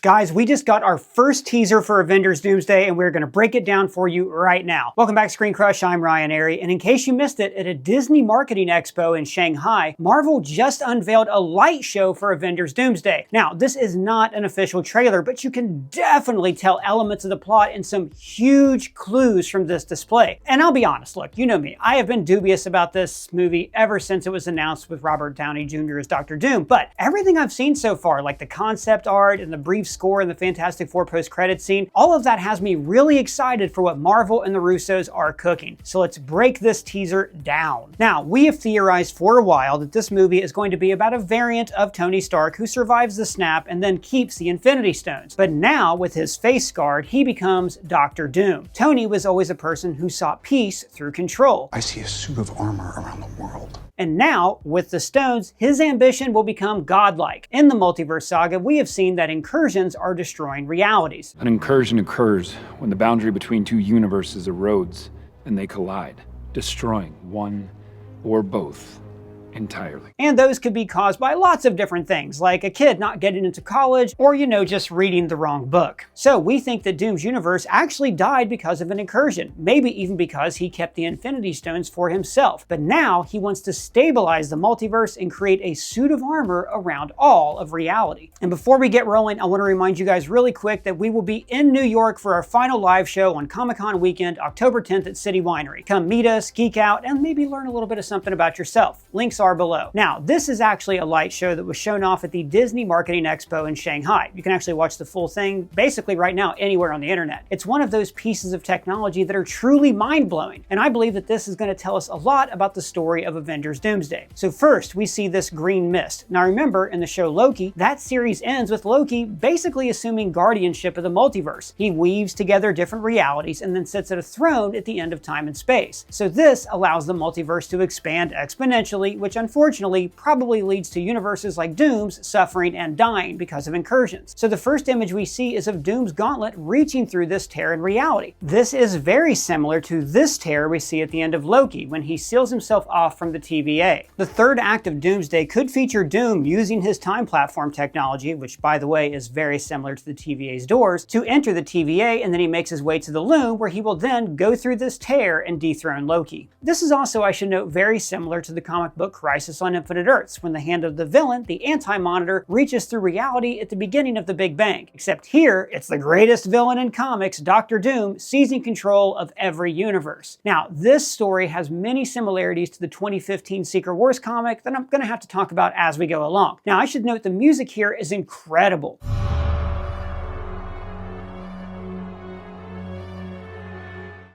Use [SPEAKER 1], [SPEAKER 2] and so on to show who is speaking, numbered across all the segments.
[SPEAKER 1] Guys, we just got our first teaser for Avengers Doomsday, and we're going to break it down for you right now. Welcome back to ScreenCrush, I'm Ryan Airy, and in case you missed it, at a Disney Marketing Expo in Shanghai, Marvel just unveiled a light show for Avengers Doomsday. Now, this is not an official trailer, but you can definitely tell elements of the plot and some huge clues from this display. And I'll be honest, look, you know me, I have been dubious about this movie ever since it was announced with Robert Downey Jr. as Dr. Doom, but everything I've seen so far, like the concept art and the brief score and the Fantastic Four post-credits scene, all of that has me really excited for what Marvel and the Russos are cooking. So let's break this teaser down. Now, we have theorized for a while that this movie is going to be about a variant of Tony Stark who survives the snap and then keeps the Infinity Stones. But now, with his face scarred, he becomes Dr. Doom. Tony was always a person who sought peace through control.
[SPEAKER 2] I see a suit of armor around the world.
[SPEAKER 1] And now, with the stones, his ambition will become godlike. In the multiverse saga, we have seen that incursions are destroying realities.
[SPEAKER 3] An incursion occurs when the boundary between two universes erodes and they collide, destroying one or both entirely.
[SPEAKER 1] And those could be caused by lots of different things, like a kid not getting into college, or just reading the wrong book. So we think that Doom's universe actually died because of an incursion, maybe even because he kept the Infinity Stones for himself. But now he wants to stabilize the multiverse and create a suit of armor around all of reality. And before we get rolling, I want to remind you guys really quick that we will be in New York for our final live show on Comic-Con weekend, October 10th at City Winery. Come meet us, geek out, and maybe learn a little bit of something about yourself. Links are below. Now, this is actually a light show that was shown off at the Disney Marketing Expo in Shanghai. You can actually watch the full thing basically right now anywhere on the internet. It's one of those pieces of technology that are truly mind-blowing, and I believe that this is going to tell us a lot about the story of Avengers Doomsday. So first, we see this green mist. Now remember, in the show Loki, that series ends with Loki basically assuming guardianship of the multiverse. He weaves together different realities and then sits at a throne at the end of time and space. So this allows the multiverse to expand exponentially, which unfortunately probably leads to universes like Doom's suffering and dying because of incursions. So the first image we see is of Doom's gauntlet reaching through this tear in reality. This is very similar to this tear we see at the end of Loki when he seals himself off from the TVA. The third act of Doomsday could feature Doom using his time platform technology, which by the way is very similar to the TVA's doors, to enter the TVA, and then he makes his way to the loom where he will then go through this tear and dethrone Loki. This is also, I should note, very similar to the comic book Crisis on Infinite Earths, when the hand of the villain, the Anti-Monitor, reaches through reality at the beginning of the Big Bang. Except here, it's the greatest villain in comics, Dr. Doom, seizing control of every universe. Now, this story has many similarities to the 2015 Secret Wars comic that I'm going to have to talk about as we go along. Now, I should note the music here is incredible.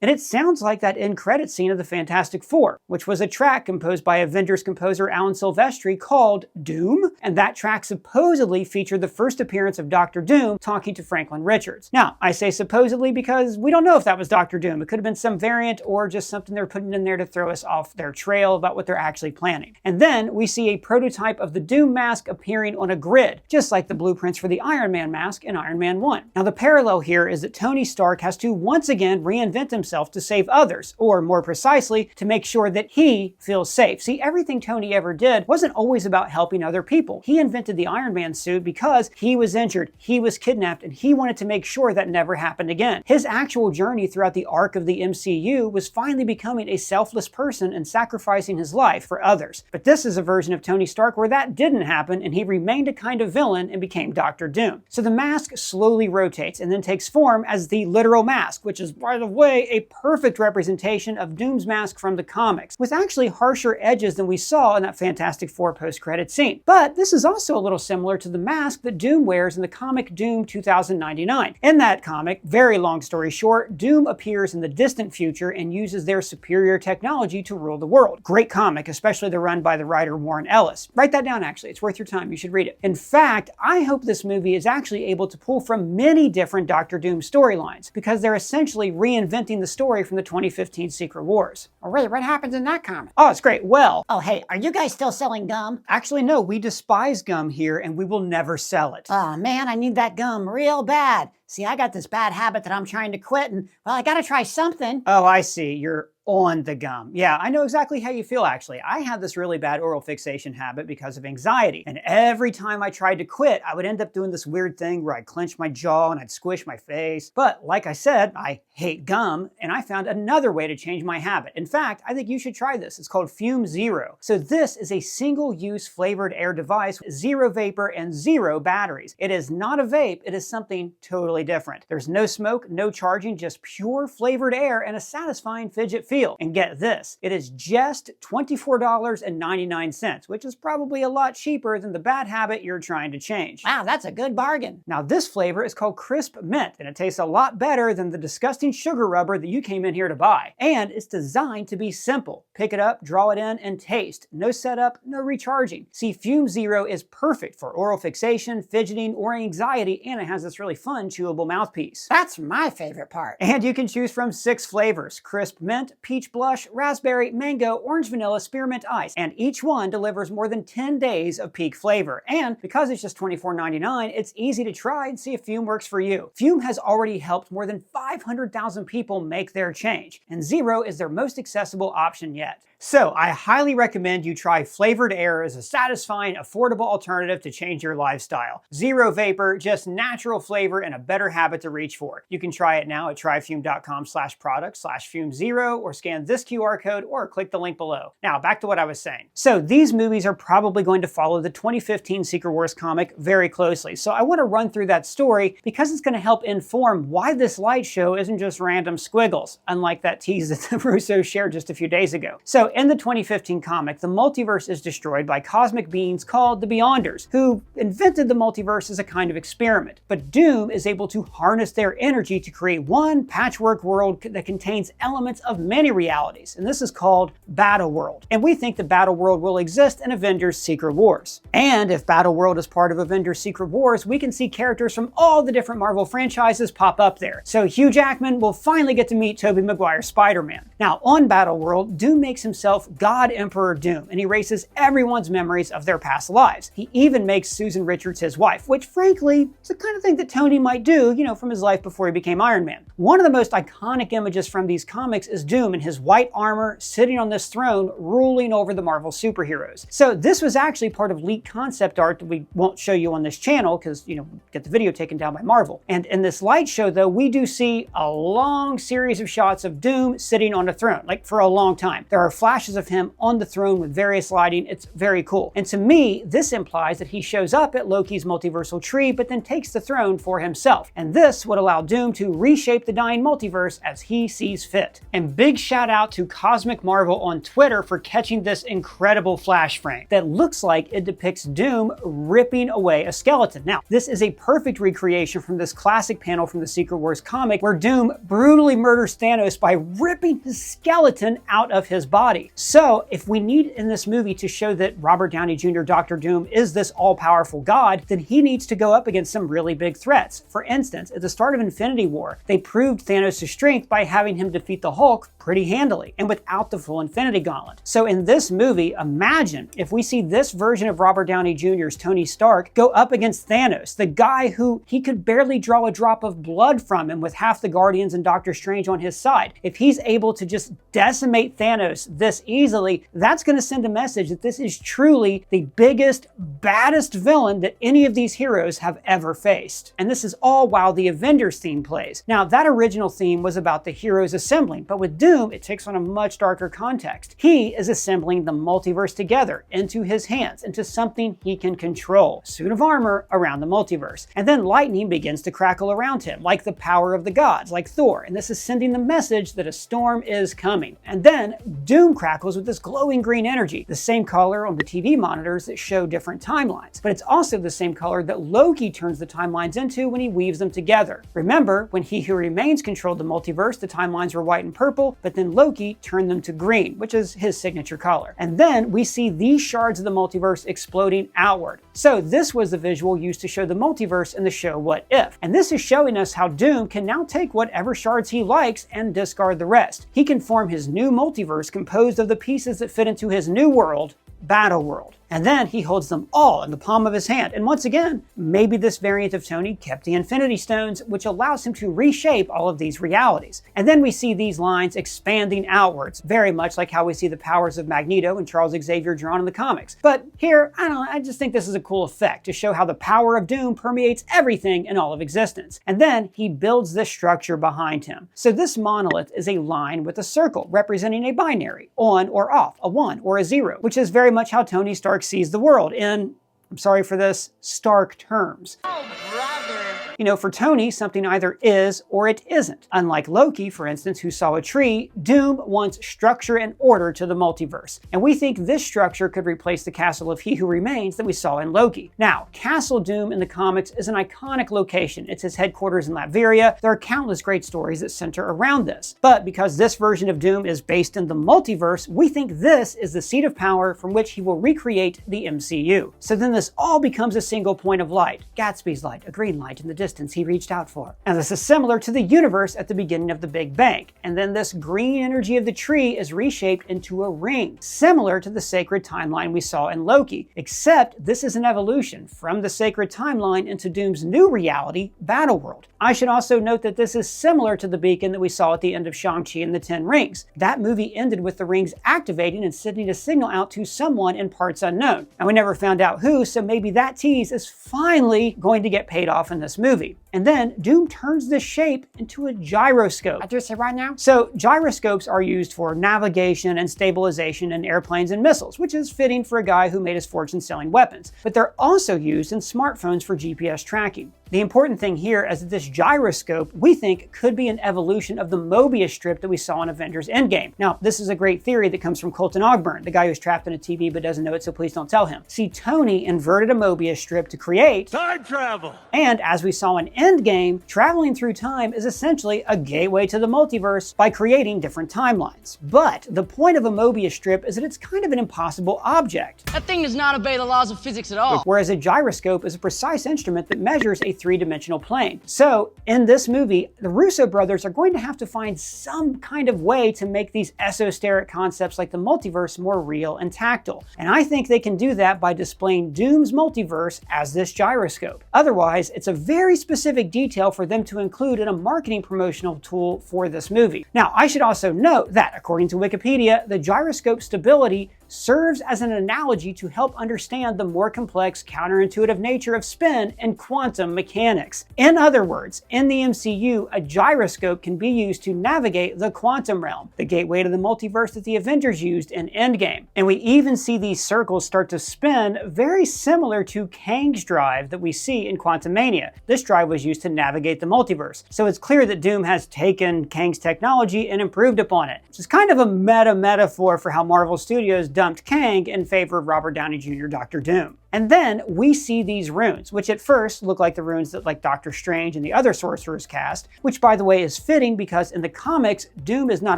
[SPEAKER 1] And it sounds like that end credit scene of the Fantastic Four, which was a track composed by Avengers composer Alan Silvestri called Doom, and that track supposedly featured the first appearance of Dr. Doom talking to Franklin Richards. Now, I say supposedly because we don't know if that was Dr. Doom. It could have been some variant or just something they're putting in there to throw us off their trail about what they're actually planning. And then we see a prototype of the Doom mask appearing on a grid, just like the blueprints for the Iron Man mask in Iron Man 1. Now, the parallel here is that Tony Stark has to once again reinvent himself to save others, or more precisely, to make sure that he feels safe. See, everything Tony ever did wasn't always about helping other people. He invented the Iron Man suit because he was injured, he was kidnapped, and he wanted to make sure that never happened again. His actual journey throughout the arc of the MCU was finally becoming a selfless person and sacrificing his life for others. But this is a version of Tony Stark where that didn't happen, and he remained a kind of villain and became Dr. Doom. So the mask slowly rotates and then takes form as the literal mask, which is, by the way, a perfect representation of Doom's mask from the comics, with actually harsher edges than we saw in that Fantastic Four post-credit scene. But this is also a little similar to the mask that Doom wears in the comic Doom 2099. In that comic, very long story short, Doom appears in the distant future and uses their superior technology to rule the world. Great comic, especially the run by the writer Warren Ellis. Write that down, actually. It's worth your time. You should read it. In fact, I hope this movie is actually able to pull from many different Dr. Doom storylines, because they're essentially reinventing the story from the 2015 Secret Wars.
[SPEAKER 4] Oh wait, what happens in that comic?
[SPEAKER 1] Oh, it's great. Well,
[SPEAKER 4] Oh hey, are you guys still selling gum?
[SPEAKER 1] actually no, we despise gum here and we will never sell it.
[SPEAKER 4] Oh man, I need that gum real bad. See, I got this bad habit that I'm trying to quit and, well, I gotta try something.
[SPEAKER 1] Oh, I see. You're on the gum. Yeah, I know exactly how you feel actually. I had this really bad oral fixation habit because of anxiety. And every time I tried to quit, I would end up doing this weird thing where I'd clench my jaw and I'd squish my face. But like I said, I hate gum, and I found another way to change my habit. In fact, I think you should try this. It's called Fume Zero. So this is a single-use flavored air device with zero vapor and zero batteries. It is not a vape, it is something totally different. There's no smoke, no charging, just pure flavored air and a satisfying fidget feel. And get this, it is just $24.99, which is probably a lot cheaper than the bad habit you're trying to change.
[SPEAKER 4] Wow, that's a good bargain.
[SPEAKER 1] Now this flavor is called Crisp Mint, and it tastes a lot better than the disgusting sugar rubber that you came in here to buy. And it's designed to be simple. Pick it up, draw it in, and taste. No setup, no recharging. See, Fume Zero is perfect for oral fixation, fidgeting, or anxiety, and it has this really fun chewable mouthpiece.
[SPEAKER 4] That's my favorite part.
[SPEAKER 1] And you can choose from 6 flavors: Crisp Mint, Peach Blush, Raspberry, Mango, Orange Vanilla, Spearmint Ice, and each one delivers more than 10 days of peak flavor. And because it's just $24.99, it's easy to try and see if Fume works for you. Fume has already helped more than 500,000 people make their change, and Zero is their most accessible option yet. So I highly recommend you try flavored air as a satisfying, affordable alternative to change your lifestyle. Zero vapor, just natural flavor and a better habit to reach for. You can try it now at tryfume.com/product/FumeZero, or scan this QR code or click the link below. Now back to what I was saying. So these movies are probably going to follow the 2015 Secret Wars comic very closely. So I want to run through that story because it's going to help inform why this light show isn't just random squiggles, unlike that tease that the Russos shared just a few days ago. So in the 2015 comic, the multiverse is destroyed by cosmic beings called the Beyonders, who invented the multiverse as a kind of experiment. But Doom is able to harness their energy to create one patchwork world that contains elements of many realities, and this is called Battle World. And we think the Battle World will exist in Avengers Secret Wars. And if Battle World is part of Avengers Secret Wars, we can see characters from all the different Marvel franchises pop up there. So Hugh Jackman will finally get to meet Tobey Maguire's Spider-Man. Now on Battle World, Doom makes himself God Emperor Doom and erases everyone's memories of their past lives. He even makes Susan Richards his wife, which frankly is the kind of thing that Tony might do, from his life before he became Iron Man. One of the most iconic images from these comics is Doom in his white armor sitting on this throne ruling over the Marvel superheroes. So this was actually part of leaked concept art that we won't show you on this channel because, get the video taken down by Marvel. And in this light show though, we do see a long series of shots of Doom sitting on a throne, like for a long time. There are flashes of him on the throne with various lighting. It's very cool. And to me, this implies that he shows up at Loki's multiversal tree, but then takes the throne for himself. And this would allow Doom to reshape the dying multiverse as he sees fit. And big shout out to Cosmic Marvel on Twitter for catching this incredible flash frame that looks like it depicts Doom ripping away a skeleton. Now, this is a perfect recreation from this classic panel from the Secret Wars comic where Doom brutally murders Thanos by ripping his skeleton out of his body. So if we need in this movie to show that Robert Downey Jr. Dr. Doom is this all-powerful god, then he needs to go up against some really big threats. For instance, at the start of Infinity War, they proved Thanos' strength by having him defeat the Hulk pretty handily and without the full Infinity Gauntlet. So in this movie, imagine if we see this version of Robert Downey Jr.'s Tony Stark go up against Thanos, the guy who he could barely draw a drop of blood from him with half the Guardians and Doctor Strange on his side. If he's able to just decimate Thanos this easily, that's going to send a message that this is truly the biggest, baddest villain that any of these heroes have ever faced. And this is all while the Avengers theme plays. Now, that original theme was about the heroes assembling, but with Doom, it takes on a much darker context. He is assembling the multiverse together into his hands, into something he can control. Suit of armor around the multiverse. And then lightning begins to crackle around him, like the power of the gods, like Thor. And this is sending the message that a storm is coming. And then Doom crackles with this glowing green energy, the same color on the TV monitors that show different timelines. But it's also the same color that Loki turns the timelines into when he weaves them together. Remember, when He Who Remains controlled the multiverse, the timelines were white and purple, but then Loki turned them to green, which is his signature color. And then we see these shards of the multiverse exploding outward. So this was the visual used to show the multiverse in the show What If. And this is showing us how Doom can now take whatever shards he likes and discard the rest. He can form his new multiverse composed of the pieces that fit into his new world, Battle World. And then he holds them all in the palm of his hand. And once again, maybe this variant of Tony kept the Infinity Stones, which allows him to reshape all of these realities. And then we see these lines expanding outwards, very much like how we see the powers of Magneto and Charles Xavier drawn in the comics. But here, I don't know, I just think this is a cool effect to show how the power of Doom permeates everything in all of existence. And then he builds this structure behind him. So this monolith is a line with a circle representing a binary, on or off, a 1 or a 0, which is very much how Tony Stark sees the world in, I'm sorry for this, Stark terms.
[SPEAKER 4] Oh, brother.
[SPEAKER 1] You know, for Tony, something either is or it isn't. Unlike Loki, for instance, who saw a tree, Doom wants structure and order to the multiverse. And we think this structure could replace the Castle of He Who Remains that we saw in Loki. Now, Castle Doom in the comics is an iconic location. It's his headquarters in Latveria. There are countless great stories that center around this. But because this version of Doom is based in the multiverse, we think this is the seat of power from which he will recreate the MCU. So then this all becomes a single point of light. Gatsby's light, a green light in the distance he reached out for. And this is similar to the universe at the beginning of the Big Bang. And then this green energy of the tree is reshaped into a ring, similar to the sacred timeline we saw in Loki, except this is an evolution from the sacred timeline into Doom's new reality, Battleworld. I should also note that this is similar to the beacon that we saw at the end of Shang-Chi and the Ten Rings. That movie ended with the rings activating and sending a signal out to someone in parts unknown. And we never found out who, so maybe that tease is finally going to get paid off in this movie. And then Doom turns this shape into a gyroscope.
[SPEAKER 4] I do say right now?
[SPEAKER 1] So gyroscopes are used for navigation and stabilization in airplanes and missiles, which is fitting for a guy who made his fortune selling weapons. But they're also used in smartphones for GPS tracking. The important thing here is that this gyroscope, we think, could be an evolution of the Mobius strip that we saw in Avengers Endgame. Now, this is a great theory that comes from Colton Ogburn, the guy who's trapped in a TV but doesn't know it, so please don't tell him. See, Tony inverted a Mobius strip to create
[SPEAKER 5] time travel.
[SPEAKER 1] And as we saw in Endgame, traveling through time is essentially a gateway to the multiverse by creating different timelines. But the point of a Mobius strip is that it's kind of an impossible object.
[SPEAKER 6] That thing does not obey the laws of physics at all.
[SPEAKER 1] Whereas a gyroscope is a precise instrument that measures a three-dimensional plane. So in this movie, the Russo brothers are going to have to find some kind of way to make these esoteric concepts like the multiverse more real and tactile. And I think they can do that by displaying Doom's multiverse as this gyroscope. Otherwise, it's a very specific detail for them to include in a marketing promotional tool for this movie. Now, I should also note that, according to Wikipedia, the gyroscope stability serves as an analogy to help understand the more complex, counterintuitive nature of spin and quantum mechanics. In other words, in the MCU, a gyroscope can be used to navigate the quantum realm, the gateway to the multiverse that the Avengers used in Endgame. And we even see these circles start to spin very similar to Kang's drive that we see in Quantumania. This drive was used to navigate the multiverse. So it's clear that Doom has taken Kang's technology and improved upon it, which is kind of a metaphor for how Marvel Studios dumped Kang in favor of Robert Downey Jr. Dr. Doom. And then we see these runes, which at first look like the runes that like Doctor Strange and the other sorcerers cast, which by the way is fitting because in the comics, Doom is not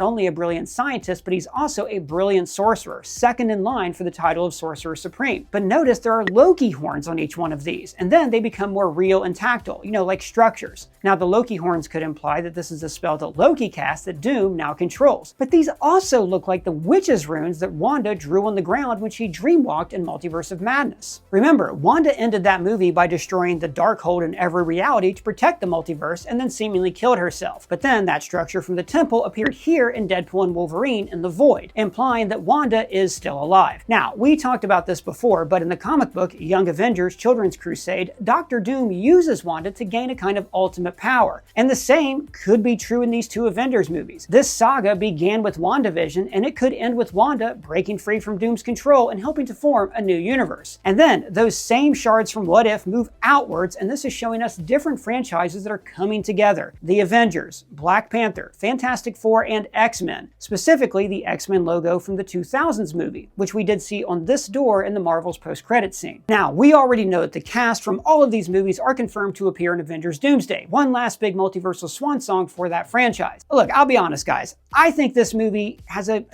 [SPEAKER 1] only a brilliant scientist, but he's also a brilliant sorcerer, second in line for the title of Sorcerer Supreme. But notice there are Loki horns on each one of these, and then they become more real and tactile, you know, like structures. Now the Loki horns could imply that this is a spell that Loki cast that Doom now controls. But these also look like the witch's runes that Wanda drew on the ground when she dreamwalked in Multiverse of Madness. Remember, Wanda ended that movie by destroying the Darkhold in every reality to protect the multiverse and then seemingly killed herself. But then that structure from the temple appeared here in Deadpool and Wolverine in the Void, implying that Wanda is still alive. Now, we talked about this before, but in the comic book Young Avengers Children's Crusade, Dr. Doom uses Wanda to gain a kind of ultimate power. And the same could be true in these two Avengers movies. This saga began with WandaVision, and it could end with Wanda breaking free from Doom's control and helping to form a new universe. And then those same shards from What If move outwards, and this is showing us different franchises that are coming together. The Avengers, Black Panther, Fantastic Four, and X-Men. Specifically, the X-Men logo from the 2000s movie, which we did see on this door in the Marvel's post-credits scene. Now, we already know that the cast from all of these movies are confirmed to appear in Avengers Doomsday, one last big multiversal swan song for that franchise. Look, I'll be honest, guys. I think this movie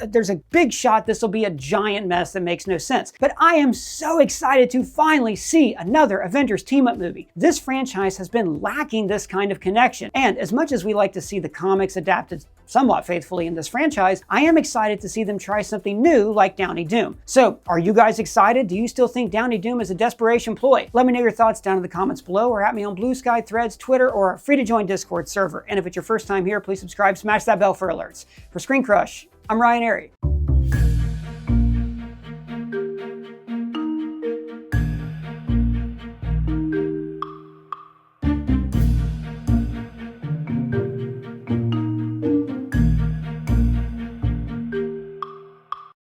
[SPEAKER 1] there's a big shot this will be a giant mess that makes no sense. But I am so excited to finally see another Avengers team-up movie. This franchise has been lacking this kind of connection. And as much as we like to see the comics adapted somewhat faithfully in this franchise, I am excited to see them try something new like Downey Doom. So, are you guys excited? Do you still think Downey Doom is a desperation ploy? Let me know your thoughts down in the comments below, or at me on Blue Sky, Threads, Twitter, or free to join Discord server. And if it's your first time here, please subscribe, smash that bell for alerts. For ScreenCrush, I'm Ryan Airy.